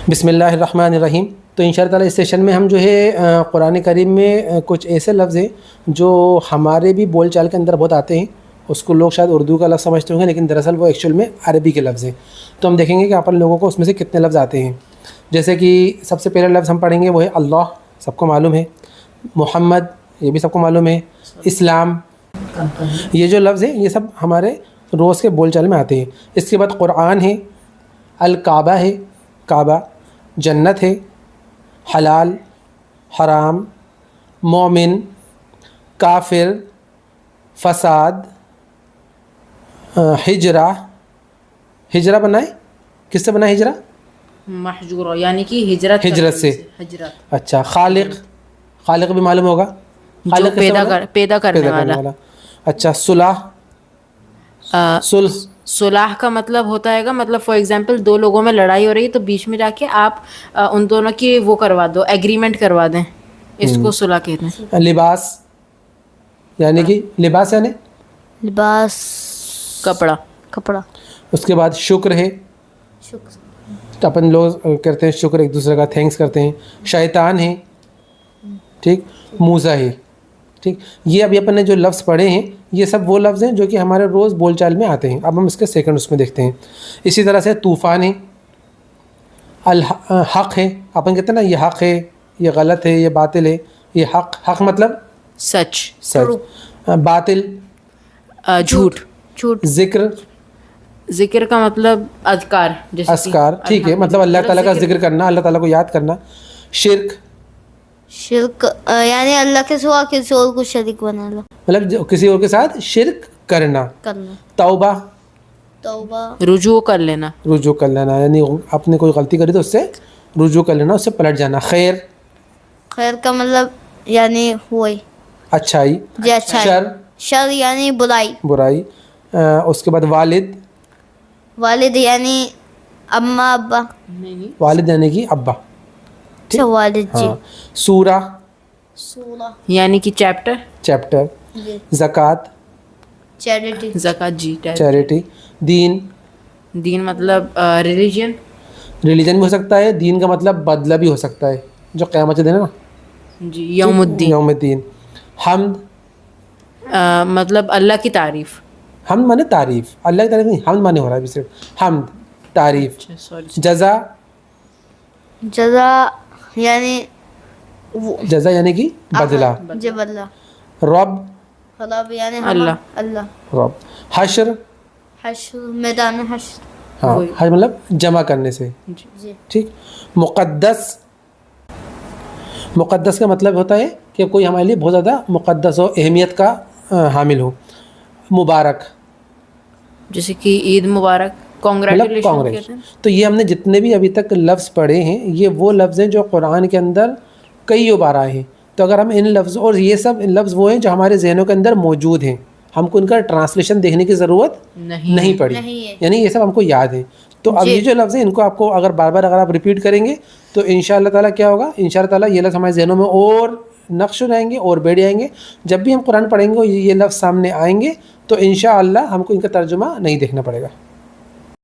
بسم اللہ الرحمن الرحیم. تو ان شاء اللہ تعالیٰ اس سیشن میں ہم جو ہے قرآن کریم میں کچھ ایسے لفظ ہیں جو ہمارے بھی بول چال کے اندر بہت آتے ہیں. اس کو لوگ شاید اردو کا لفظ سمجھتے ہوں گے لیکن دراصل وہ ایکچوئل میں عربی کے لفظ ہیں. تو ہم دیکھیں گے کہ اپن لوگوں کو اس میں سے کتنے لفظ آتے ہیں. جیسے کہ سب سے پہلا لفظ ہم پڑھیں گے وہ ہے اللہ، سب کو معلوم ہے. محمد، یہ بھی سب کو معلوم ہے. اسلام، یہ جو لفظ ہیں یہ سب ہمارے روز کے بول چال میں آتے ہیں. اس کے بعد قرآن ہے، الکعبہ ہے، کعبہ، جنت ہے، حلال، حرام، مومن، کافر، فساد، ہجرہ. ہجرہ بنائے، کس سے بنا ہجرہ؟ محجورہ، یعنی کہ ہجرت سے. اچھا. خالق، خالق بھی معلوم ہوگا، خالق پیدا کرنے والا. اچھا. صلح، صلح، صلاح کا مطلب ہوتا ہے مطلب فار ایگزامپل دو لوگوں میں لڑائی ہو رہی ہے تو بیچ میں جا کے آپ ان دونوں کی وہ کروا دو، ایگریمنٹ کروا دیں، اس کو صلح کہتے ہیں. لباس، یعنی کہ لباس یعنی لباس، کپڑا. اس کے بعد شکر ہے، اپن لوگ کرتے ہیں شکر ایک دوسرے کا، تھینکس کرتے ہیں. شیطان ہے، ٹھیک. موسیٰ ہے، ٹھیک. یہ ابھی اپن نے جو لفظ پڑھے ہیں یہ سب وہ لفظ ہیں جو کہ ہمارے روز بول چال میں آتے ہیں. اب ہم اس کے سیکنڈ اس میں دیکھتے ہیں. اسی طرح سے طوفان ہے، حق ہے. اپن کہتے ہیں نا یہ حق ہے، یہ غلط ہے، یہ باطل ہے. یہ حق، حق مطلب سچ. باطل جھوٹ. ذکر کا مطلب اذکار، جیسے اذکار، ٹھیک ہے. مطلب اللہ تعالیٰ کا ذکر کرنا، اللہ تعالیٰ کو یاد کرنا. شرک، یعنی اللہ کے سوا کسی اور کو شریک بنانا، مطلب کسی اور کے ساتھ شرک کرنا. توبہ، رجوع کر لینا. یعنی آپ نے کوئی غلطی کری تو اس سے رجوع کر لینا، اس سے پلٹ جانا. خیر، خیر کا مطلب یعنی ہوئی، اچھائی. شر یعنی برائی. اس کے بعد والد یعنی اماں ابا. والد یعنی کہ ابا. والد جی. سورہ یعنی کہ چیپٹر. زکوٰۃ، زکوٰۃ جی، چیریٹی. دین مطلب ریلیجن بھی ہو سکتا ہے. دین کا مطلب بدلہ بھی ہو سکتا ہے، جو قیامت دن ہے نا جی، یوم الدین. حمد، مطلب اللہ کی تعریف. حمد مانے تعریف، اللہ کی تعریف نہیں، حمد مانے ہو رہا ہے ابھی صرف حمد، تعریف. جزا یعنی کہ بدلہ. رب یعنی اللہ. رب. حشر، میدان حشر. ہاں، حشر مطلب جمع کرنے سے، ٹھیک. مقدس کا مطلب ہوتا ہے کہ کوئی ہمارے لیے بہت زیادہ مقدس ہو، اہمیت کا حامل ہو. مبارک، جیسے کہ عید مبارک، کانگریچولیشن. تو یہ ہم نے جتنے بھی ابھی تک لفظ پڑھے ہیں یہ وہ لفظ ہیں جو قرآن کے اندر کئی بار آئے ہیں. تو اگر ہم ان لفظ، اور یہ سب لفظ وہ ہیں جو ہمارے ذہنوں کے اندر موجود ہیں، ہم کو ان کا ٹرانسلیشن دیکھنے کی ضرورت نہیں پڑی، یعنی یہ سب ہم کو یاد ہے. تو اب یہ جو لفظ ہیں ان کو آپ کو اگر بار بار اگر آپ ریپیٹ کریں گے تو ان شاء اللہ تعالیٰ کیا ہوگا، ان شاء اللہ تعالیٰ یہ لفظ ہمارے ذہنوں میں اور نقش ہو جائیں گے اور بیٹھ جائیں گے. جب بھی ہم قرآن پڑھیں گے یہ لفظ سامنے آئیں گے تو ان شاء اللہ ہم کو ان کا ترجمہ نہیں دیکھنا پڑے گا.